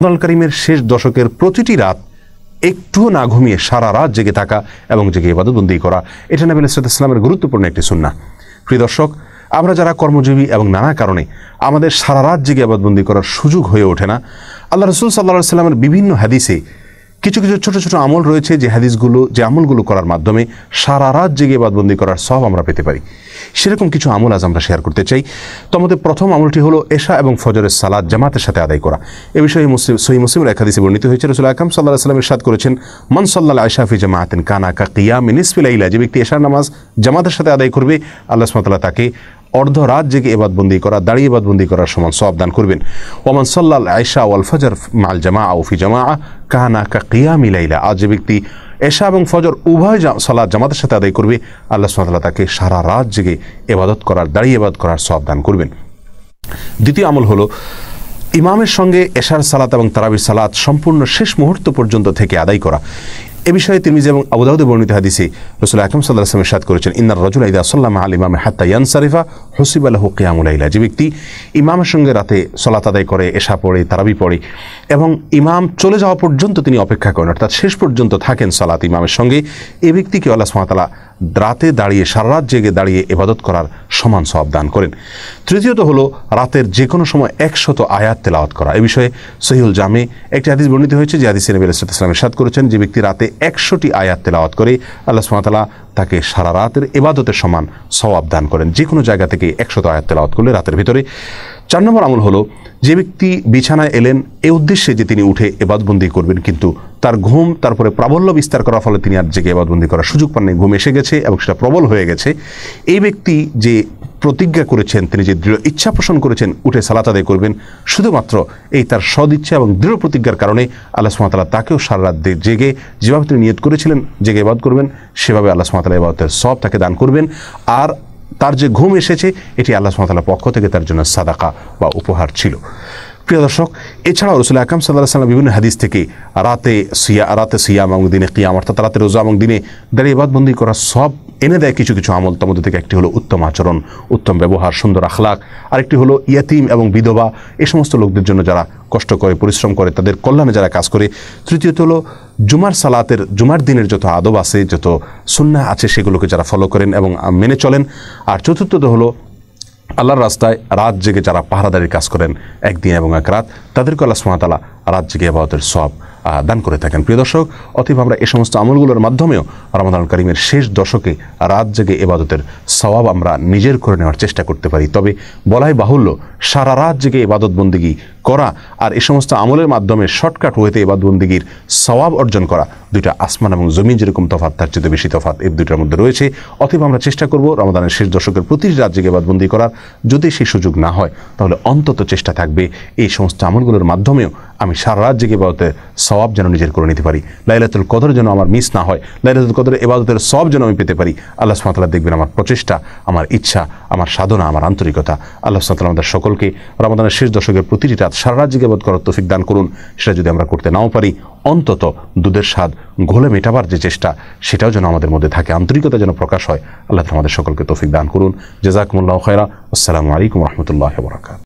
রমজানুল কারীমের শেষ দশকের প্রতিটি রাত একটুও না ঘুমিয়ে সারা রাত জেগে থাকা এবং জেগে ইবাদতবন্দি করা, এটা নবী আলাইহিস সালামের গুরুত্বপূর্ণ একটি সুন্নাহ। প্রিয় দর্শক, আমরা যারা কর্মজীবী এবং নানা কারণে আমাদের সারা রাত জেগে ইবাদতবন্দি করার সুযোগ হয়ে ওঠে না, আল্লাহ রাসূল সাল্লাল্লাহু আলাইহি ওয়াসাল্লামের বিভিন্ন হাদিসে কিছু কিছু ছোট ছোট আমল রয়েছে যে আমলগুলো করার মাধ্যমে সারা রাত জেগে ইবাদতবন্দি করার সওয়াব আমরা পেতে পারি। সেরকম কিছু আমল আজ আমরা শেয়ার করতে চাই। তোমাদের প্রথম আমলটি হলো এশা এবং ফজরের সালাত জামাতের সাথে আদায় করা। এ বিষয়ে সহিহ মুসলিমের এক হাদিসে বর্ণিত হয়েছে, রাসূল আকরাম সাল্লাল্লাহু আলাইহি ওয়াসাল্লাম ইরশাদ করেছেন, মান সাল্লাল আশা ফি জামাআতিন কানা কা কিয়ামি নিসফি লাইলা। যে ব্যক্তি এশার নামাজ জামাতের সাথে আদায় করবে, আল্লাহ সুবহানাহু ওয়া তাআলা তাকে অর্ধ রাত জেগে ইবাদতবন্দি করা, দাঁড়িয়ে ইবাদতবন্দি করার সমান সওয়াব দান করবেন। ওমান সাল্লাল আশা ওয়াল ফজর মাল জামাআ ও ফি জামাআ কানা কা কিয়ামি লাইলা। আজ যে ব্যক্তি এশা এবং ফজর উভয় সালাত জামাতের সাথে আদায় করবে, আল্লাহ সুবহানাহু ওয়া তাআলা তাকে সারা রাত জেগে ইবাদত করার, দাঁড়িয়ে ইবাদত করার সওয়াব দান করবেন। দ্বিতীয় আমল হলো ইমামের সঙ্গে এশার সালাত এবং তারাবির সালাত সম্পূর্ণ শেষ মুহূর্ত পর্যন্ত থেকে আদায় করা। এ বিষয়ে তিরমিজি এবং আবু দাউদে বর্ণিত হাদিসে রাসূল আকরাম সাল্লাল্লাহু আলাইহি ওয়াসাল্লাম ইরশাদ করেছেন, ইন্নার রাজুলা ইযা সাল্লামা আল ইমাম হাত্তা ইয়ানসারিফা হুসিবা লাহু কিয়ামুল লাইলা। যে ব্যক্তি ইমামের সঙ্গে রাতে সালাত আদায় করে, এশা পড়ে, তারাবি পড়ে এবং ইমাম চলে যাওয়া পর্যন্ত তিনি অপেক্ষা করেন, অর্থাৎ শেষ পর্যন্ত থাকেন সালাত ইমামের সঙ্গে, এই ব্যক্তিকে আল্লাহ সুবহানাহু ওয়া তাআলা রাতে দাঁড়িয়ে সারা রাত জেগে দাঁড়িয়ে ইবাদত করার সমান সওয়াব দান করেন। তৃতীয়ত হলো রাতের যে কোনো সময় 100 আয়াত তেলাওয়াত করা। এ বিষয়ে সহিহুল জামে একটি হাদিস বর্ণিত হয়েছে, যে হাদিসে নবী আলাইহিস সালাম ইরশাদ করেছেন, যে ব্যক্তি রাতে 100টি আয়াত তেলাওয়াত করে, আল্লাহ সুবহানাহু ওয়া তাআলা তাকে সারা রাতের ইবাদতের সমান সওয়াব দান করেন, যে কোনো জায়গা থেকে 100 আয়াত তেলাওয়াত করলে রাতের ভিতরে। 4 নম্বর আমল হলো, যে ব্যক্তি বিছানায় এলেন এই উদ্দেশ্যে যে তিনি উঠে ইবাদতবন্দি করবেন, কিন্তু তার ঘুম তারপরে প্রাবল্য বিস্তার করার ফলে তিনি আর জেগে ইবাদতবন্দি করার সুযোগ পাননি, ঘুম এসে গেছে এবং সেটা প্রবল হয়ে গেছে, এই ব্যক্তি যে প্রতিজ্ঞা করেছেন, তিনি যে দৃঢ় ইচ্ছা পোষণ করেছেন উঠে সালাত আদায় করবেন, শুধুমাত্র এই তার সদিচ্ছা এবং দৃঢ় প্রতিজ্ঞার কারণে আল্লাহ সুবহানাহু ওয়া তাআলা তাকেও সারা রাত জেগে যেভাবে তিনি নিয়ত করেছিলেন জেগে ইবাদত করবেন, সেভাবে আল্লাহ সুবহানাহু ওয়া তাআলা ইবাদতের সওয়াব তাকে দান করবেন। আর তার যে ঘুম এসেছে, এটি আল্লাহ সুবহানাহু ওয়া তাআলার পক্ষ থেকে তার জন্য সাদাকা বা উপহার ছিল। প্রিয় দর্শক, এছাড়াও রাসূল আকরাম সাল্লাল্লাহু আলাইহি ওয়াসাল্লাম বিভিন্ন হাদিস থেকে রাতে সিয়াম এবং দিনে কিয়াম, অর্থাৎ রাতে রোজা এবং দিনে দাঁড়িয়ে ইবাদতবন্দি করার সব এনে দেয় কিছু কিছু আমল। তার মধ্যে থেকে একটি হলো উত্তম আচরণ, উত্তম ব্যবহার, সুন্দর আখলাক। আরেকটি হলো ইয়াতিম এবং বিধবা, এই সমস্ত লোকদের জন্য যারা কষ্ট করে, পরিশ্রম করে, তাদের কল্যাণে যারা কাজ করে। তৃতীয়ত হলো জুমার দিনের যত আদব আছে, যত সুন্নাহ আছে, সেগুলোকে যারা ফলো করেন এবং মেনে চলেন। আর চতুর্থত হলো আল্লাহর রাস্তায় রাত জেগে যারা পাহারাদারির কাজ করেন একদিন এবং এক রাত, তাদেরকে আল্লাহ সুবহানাহু ওয়া তাআলা রাত জেগে ইবাদতের সওয়াব দান করে থাকেন। প্রিয় দর্শক, অতএব আমরা এই সমস্ত আমলগুলোর মাধ্যমেও রমাদানুল কারীমের শেষ দশকে রাত জেগে ইবাদতের সওয়াব আমরা নিজের করে নেওয়ার চেষ্টা করতে পারি। তবে বলাই বাহুল্য, সারা রাত জেগে ইবাদত বন্দেগী করা আর এই সমস্ত আমলের মাধ্যমে শর্টকাট ওয়েতে ইবাদত বন্দেগীর সওয়াব অর্জন করা, দুইটা আসমান এবং জমিন যেরকম তফাৎ, তার চেয়ে বেশি তফাৎ এই দুইটার মধ্যে রয়েছে। অতএব আমরা চেষ্টা করব রমাদানের শেষ দশকের প্রতিটি রাত জেগে ইবাদতবন্দি করার। যদি সেই সুযোগ না হয়, তাহলে অন্তত চেষ্টা থাকবে এই সমস্ত আমলগুলোর মাধ্যমেও আমি সারা রাত জেগে ইবাদতের সওয়াব যেন নিজের করে নিতে পারি। লাইলাতুল কদর যেন আমার মিস না হয়, লাইলাতুল কদরের ইবাদতের সওয়াব যেন আমি পেতে পারি। আল্লাহ সুবহানাহু ওয়া তাআলা দেখবেন আমার প্রচেষ্টা, আমার ইচ্ছা, আমার সাধনা, আমার আন্তরিকতা। আল্লাহ সুবহানাহু ওয়া তাআলা আমাদের সকলকে রমাদানের শেষ দশকের প্রতিটি রাত সারা রাত জেগে ইবাদত করার তৌফিক দান করুন। সেটা যদি আমরা করতে নাও পারি, অন্তত দুধের স্বাদ ঘোলে মেটাবার যে চেষ্টা, সেটাও যেন আমাদের মধ্যে থাকে, আন্তরিকতা যেন প্রকাশ হয়। আল্লাহ আমাদের সকলকে তৌফিক দান করুন। জাযাকুমুল্লাহু খায়রা। আসসালামু আলাইকুম ওয়া রাহমাতুল্লাহি ওয়া বারাকাতুহু।